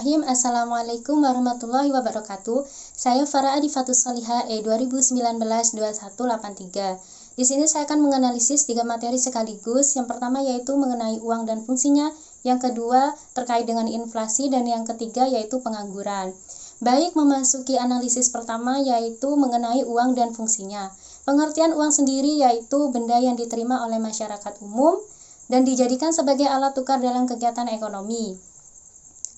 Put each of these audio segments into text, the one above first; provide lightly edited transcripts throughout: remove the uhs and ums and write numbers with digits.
Assalamualaikum warahmatullahi wabarakatuh. Saya Farah Adifatus Salihah E 2019-2183. Di sini saya akan menganalisis 3 materi sekaligus. Yang pertama yaitu mengenai uang dan fungsinya, yang kedua terkait dengan inflasi, dan yang ketiga yaitu pengangguran. Baik, memasuki analisis pertama yaitu mengenai uang dan fungsinya. Pengertian uang sendiri yaitu benda yang diterima oleh masyarakat umum dan dijadikan sebagai alat tukar dalam kegiatan ekonomi.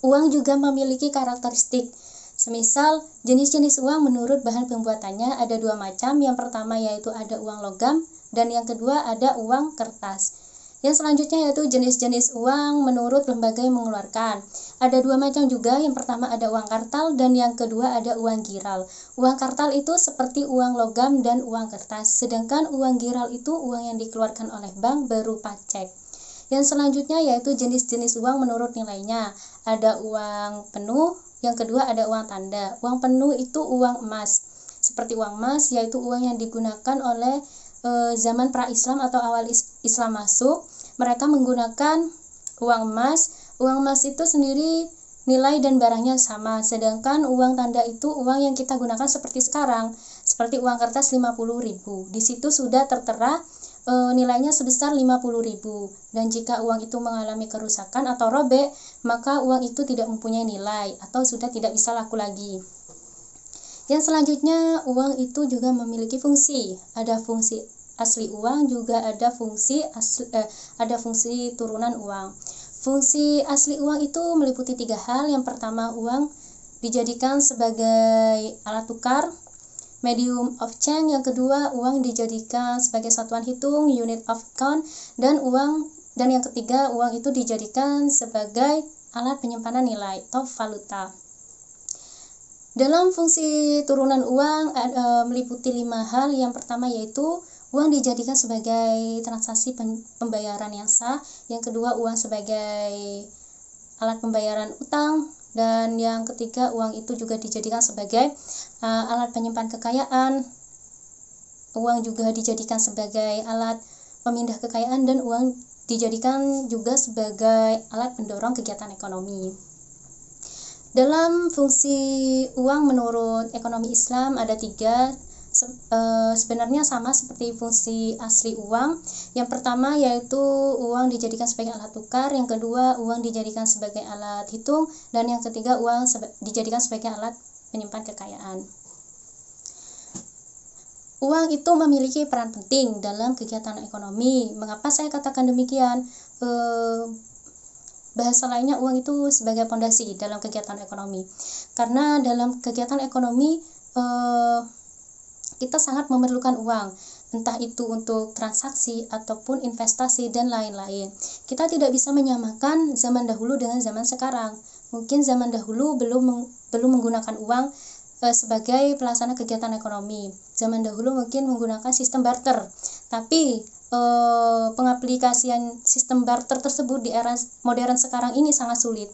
Uang juga memiliki karakteristik. Semisal, jenis-jenis uang menurut bahan pembuatannya ada 2 macam. Yang pertama yaitu ada uang logam dan yang kedua ada uang kertas. Yang selanjutnya yaitu jenis-jenis uang menurut lembaga yang mengeluarkan. Ada 2 macam juga. Yang pertama ada uang kartal dan yang kedua ada uang giral. Uang kartal itu seperti uang logam dan uang kertas. Sedangkan uang giral itu uang yang dikeluarkan oleh bank berupa cek. Yang selanjutnya yaitu jenis-jenis uang menurut nilainya. Ada uang penuh, yang kedua ada uang tanda. Uang penuh itu uang emas. Seperti uang emas yaitu uang yang digunakan oleh zaman pra-Islam atau awal Islam masuk. Mereka menggunakan uang emas. Uang emas itu sendiri nilai dan barangnya sama. Sedangkan uang tanda itu uang yang kita gunakan seperti sekarang. Seperti uang kertas 50.000. Di situ sudah tertera nilainya sebesar 50.000, dan jika uang itu mengalami kerusakan atau robek, maka uang itu tidak mempunyai nilai atau sudah tidak bisa laku lagi. Yang selanjutnya, uang itu juga memiliki fungsi. Ada fungsi asli uang, juga ada fungsi turunan uang. Fungsi asli uang itu meliputi 3 hal. Yang pertama, uang dijadikan sebagai alat tukar, medium of change. Yang kedua, uang dijadikan sebagai satuan hitung, unit of account, dan yang ketiga, uang itu dijadikan sebagai alat penyimpanan nilai atau valuta. Dalam fungsi turunan uang meliputi 5 hal. Yang pertama yaitu uang dijadikan sebagai transaksi pembayaran yang sah. Yang kedua, uang sebagai alat pembayaran utang. Dan yang ketiga, uang itu juga dijadikan sebagai alat penyimpan kekayaan. Uang juga dijadikan sebagai alat pemindah kekayaan, dan uang dijadikan juga sebagai alat pendorong kegiatan ekonomi. Dalam fungsi uang menurut ekonomi Islam ada 3. Sebenarnya sama seperti fungsi asli uang. Yang pertama yaitu uang dijadikan sebagai alat tukar, yang kedua uang dijadikan sebagai alat hitung, dan yang ketiga uang dijadikan sebagai alat penyimpan kekayaan. Uang itu memiliki peran penting dalam kegiatan ekonomi. Mengapa saya katakan demikian? Bahasa lainnya, uang itu sebagai fondasi dalam kegiatan ekonomi. Karena dalam kegiatan ekonomi kita sangat memerlukan uang, entah itu untuk transaksi ataupun investasi dan lain-lain. Kita tidak bisa menyamakan zaman dahulu dengan zaman sekarang. Mungkin zaman dahulu belum menggunakan uang sebagai pelaksana kegiatan ekonomi. Zaman dahulu mungkin menggunakan sistem barter. Tapi pengaplikasian sistem barter tersebut di era modern sekarang ini sangat sulit.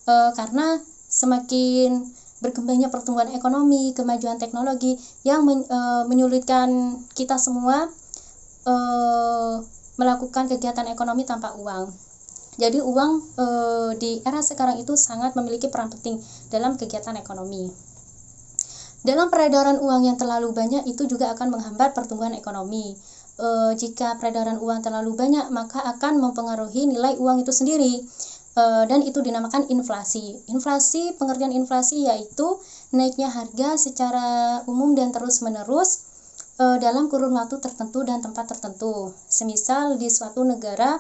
Karena semakin berkembangnya pertumbuhan ekonomi, kemajuan teknologi yang menyulitkan kita semua melakukan kegiatan ekonomi tanpa uang. Jadi uang di era sekarang itu sangat memiliki peran penting dalam kegiatan ekonomi. Dalam peredaran uang yang terlalu banyak itu juga akan menghambat pertumbuhan ekonomi. Jika peredaran uang terlalu banyak, maka akan mempengaruhi nilai uang itu sendiri. Dan itu dinamakan inflasi. Pengertian inflasi yaitu naiknya harga secara umum dan terus-menerus dalam kurun waktu tertentu dan tempat tertentu. Semisal di suatu negara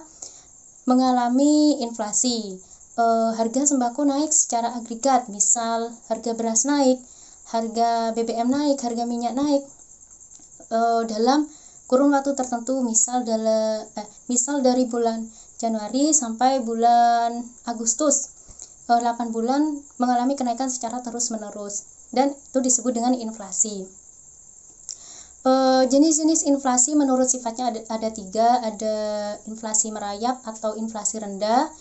mengalami inflasi, harga sembako naik secara agregat, misal harga beras naik, harga BBM naik, harga minyak naik dalam kurun waktu tertentu, misal dari bulan Januari sampai bulan Agustus, 8 bulan mengalami kenaikan secara terus-menerus, dan itu disebut dengan inflasi. Jenis-jenis inflasi menurut sifatnya ada 3. Ada inflasi merayap atau inflasi rendah.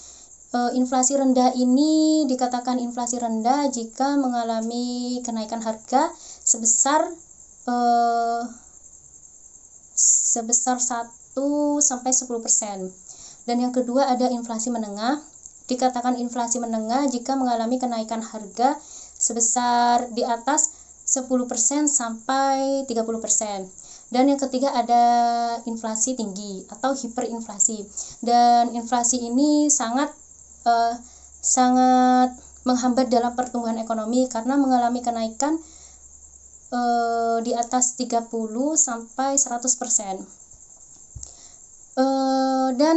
Inflasi rendah ini dikatakan inflasi rendah jika mengalami kenaikan harga sebesar 1-10%. Dan yang kedua ada inflasi menengah. dikatakan inflasi menengah jika mengalami kenaikan harga sebesar di atas 10% sampai 30%. Dan yang ketiga ada inflasi tinggi atau hiperinflasi. Dan inflasi ini sangat menghambat dalam pertumbuhan ekonomi karena mengalami kenaikan di atas 30 sampai 100%. Dan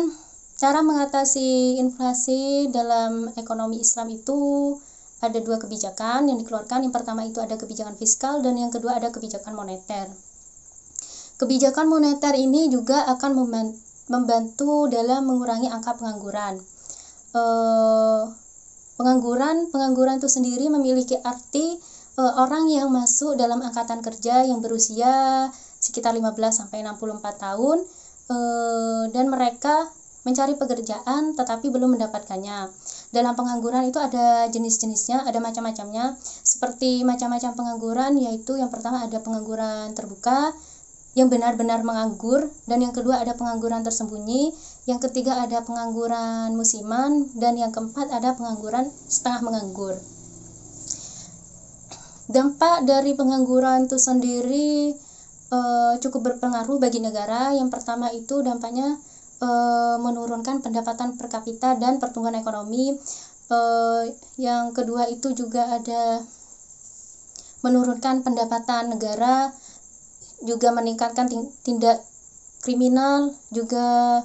cara mengatasi inflasi dalam ekonomi Islam itu ada dua kebijakan yang dikeluarkan. Yang pertama itu ada kebijakan fiskal dan yang kedua ada kebijakan moneter. Kebijakan moneter ini juga akan membantu dalam mengurangi angka pengangguran. Pengangguran itu sendiri memiliki arti orang yang masuk dalam angkatan kerja yang berusia sekitar 15 sampai 64 tahun dan mereka mencari pekerjaan tetapi belum mendapatkannya. Dalam pengangguran itu ada jenis-jenisnya, ada macam-macamnya. Seperti macam-macam pengangguran yaitu yang pertama ada pengangguran terbuka yang benar-benar menganggur, dan yang kedua ada pengangguran tersembunyi, yang ketiga ada pengangguran musiman, dan yang keempat ada pengangguran setengah menganggur. Dampak dari pengangguran itu sendiri cukup berpengaruh bagi negara. Yang pertama itu dampaknya menurunkan pendapatan per kapita dan pertumbuhan ekonomi. Yang kedua itu juga ada menurunkan pendapatan negara, juga meningkatkan tindak kriminal, juga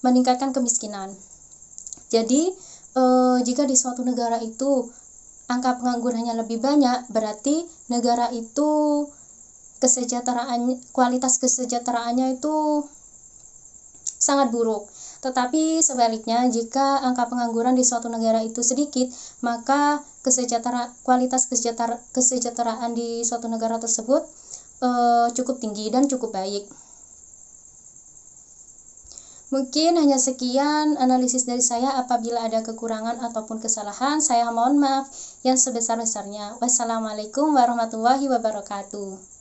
meningkatkan kemiskinan. Jadi jika di suatu negara itu angka penganggurannya lebih banyak, berarti negara itu kualitas kesejahteraannya itu sangat buruk. Tetapi sebaliknya, jika angka pengangguran di suatu negara itu sedikit, maka kualitas kesejahteraan di suatu negara tersebut cukup tinggi dan cukup baik. Mungkin hanya sekian analisis dari saya. Apabila ada kekurangan ataupun kesalahan, saya mohon maaf yang sebesar-besarnya. Wassalamualaikum warahmatullahi wabarakatuh.